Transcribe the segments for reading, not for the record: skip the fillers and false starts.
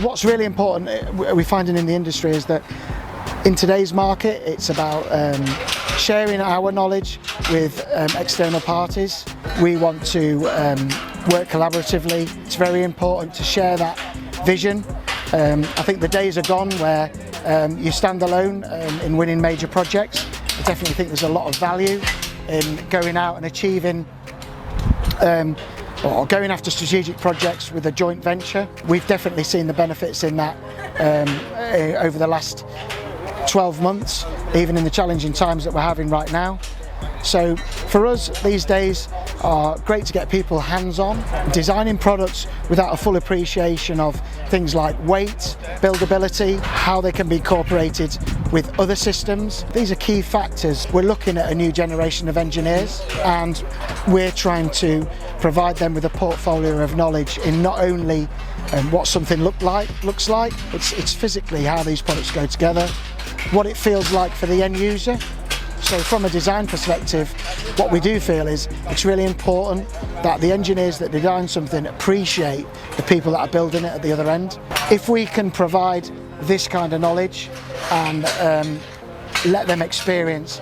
What's really important, we're finding in the industry, is that in today's market, it's about sharing our knowledge with external parties. We want to work collaboratively. It's very important to share that vision. I think the days are gone where you stand alone in winning major projects. I definitely think there's a lot of value in going out and achieving or going after strategic projects with a joint venture. We've definitely seen the benefits in that over the last 12 months, even in the challenging times that we're having right now. So for us, these days are great to get people hands-on, designing products without a full appreciation of things like weight, buildability, how they can be incorporated with other systems. These are key factors. We're looking at a new generation of engineers, and we're trying to provide them with a portfolio of knowledge in not only what something looks like, it's physically how these products go together, what it feels like for the end user. So from a design perspective, what we do feel is it's really important that the engineers that design something appreciate the people that are building it at the other end. If we can provide this kind of knowledge and let them experience,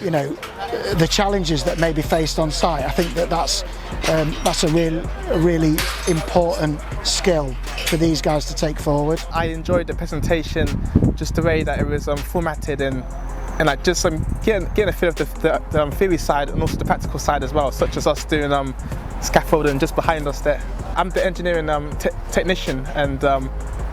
you know, the challenges that may be faced on site, I think that's a really important skill for these guys to take forward. I enjoyed the presentation, just the way that it was formatted and like just getting a feel of the theory side and also the practical side as well, such as us doing scaffolding just behind us there. I'm the engineering technician, and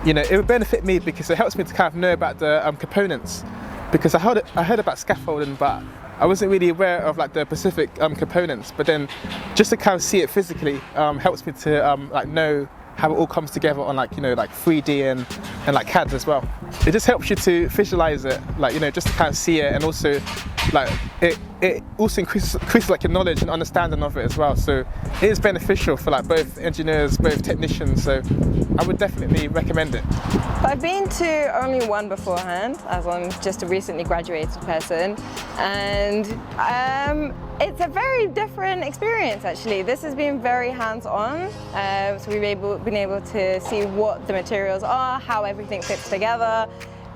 you know, it would benefit me because it helps me to kind of know about the components, because I heard about scaffolding, but I wasn't really aware of like the specific components. But then just to kind of see it physically helps me to like know how it all comes together on, like, you know, like 3D and like CAD as well. It just helps you to visualize it, like, you know, just to kind of see it, and also like it also increases like your knowledge and understanding of it as well. So it is beneficial for like both engineers, both technicians. So I would definitely recommend it. I've been to only one beforehand, as I'm just a recently graduated person, and it's a very different experience actually. This has been very hands-on, so we've been able to see what the materials are, how everything fits together.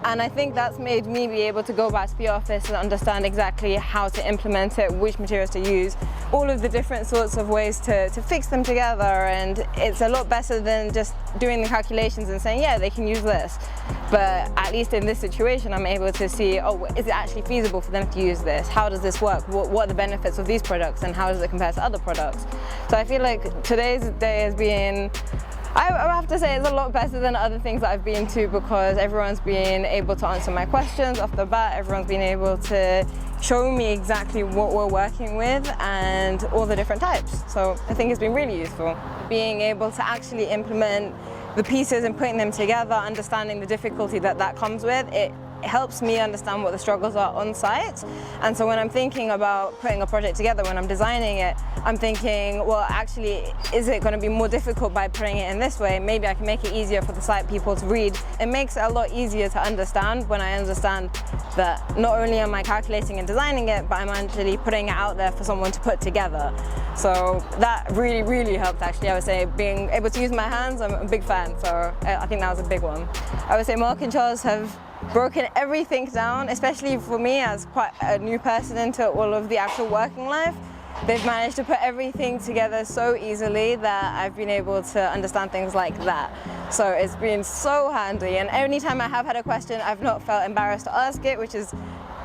And I think that's made me be able to go back to the office and understand exactly how to implement it, which materials to use, all of the different sorts of ways to fix them together. And it's a lot better than just doing the calculations and saying, yeah, they can use this. But at least in this situation, I'm able to see, oh, is it actually feasible for them to use this? How does this work? What are the benefits of these products, and how does it compare to other products? So I feel like today's day has been, I have to say, it's a lot better than other things that I've been to, because everyone's been able to answer my questions off the bat. Everyone's been able to show me exactly what we're working with and all the different types. So I think it's been really useful. Being able to actually implement the pieces and putting them together, understanding the difficulty that comes with it, helps me understand what the struggles are on site. And so when I'm thinking about putting a project together, when I'm designing it, I'm thinking, well, actually, is it going to be more difficult by putting it in this way? Maybe I can make it easier for the site people to read. It makes it a lot easier to understand when I understand that not only am I calculating and designing it, but I'm actually putting it out there for someone to put together. So that really, really helped actually. I would say being able to use my hands, I'm a big fan. So I think that was a big one. I would say Mark and Charles have broken everything down, especially for me as quite a new person into all of the actual working life. They've managed to put everything together so easily that I've been able to understand things like that. So it's been so handy, and any time I have had a question, I've not felt embarrassed to ask it, which is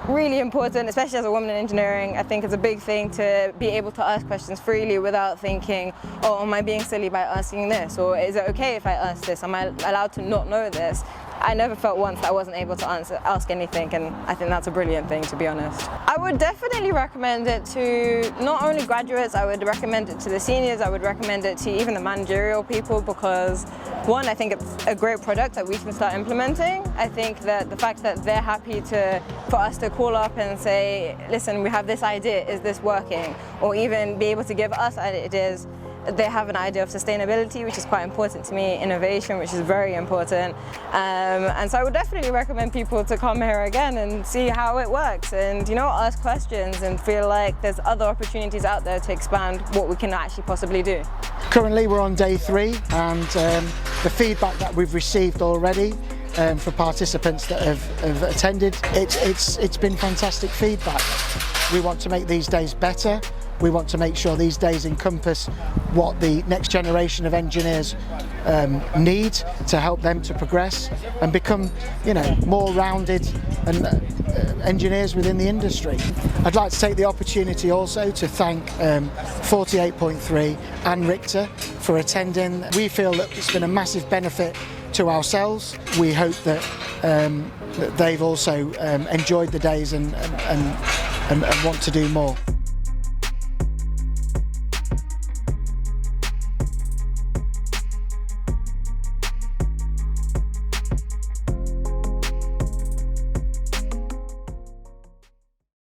really important, especially as a woman in engineering. I think it's a big thing to be able to ask questions freely without thinking, oh, am I being silly by asking this? Or is it okay if I ask this? Am I allowed to not know this? I never felt once that I wasn't able to ask anything, and I think that's a brilliant thing, to be honest. I would definitely recommend it to not only graduates, I would recommend it to the seniors, I would recommend it to even the managerial people, because one, I think it's a great product that we can start implementing. I think that the fact that they're happy for us to call up and say, listen, we have this idea, is this working? Or even be able to give us ideas. They have an idea of sustainability, which is quite important to me, innovation, which is very important. And so I would definitely recommend people to come here again and see how it works, and, you know, ask questions and feel like there's other opportunities out there to expand what we can actually possibly do. Currently we're on day 3, and the feedback that we've received already for participants that have attended, it's been fantastic feedback. We want to make these days better. We want to make sure these days encompass what the next generation of engineers need to help them to progress and become, more rounded and engineers within the industry. I'd like to take the opportunity also to thank 48.3 and Richter for attending. We feel that it's been a massive benefit to ourselves. We hope that, that they've also enjoyed the days and want to do more.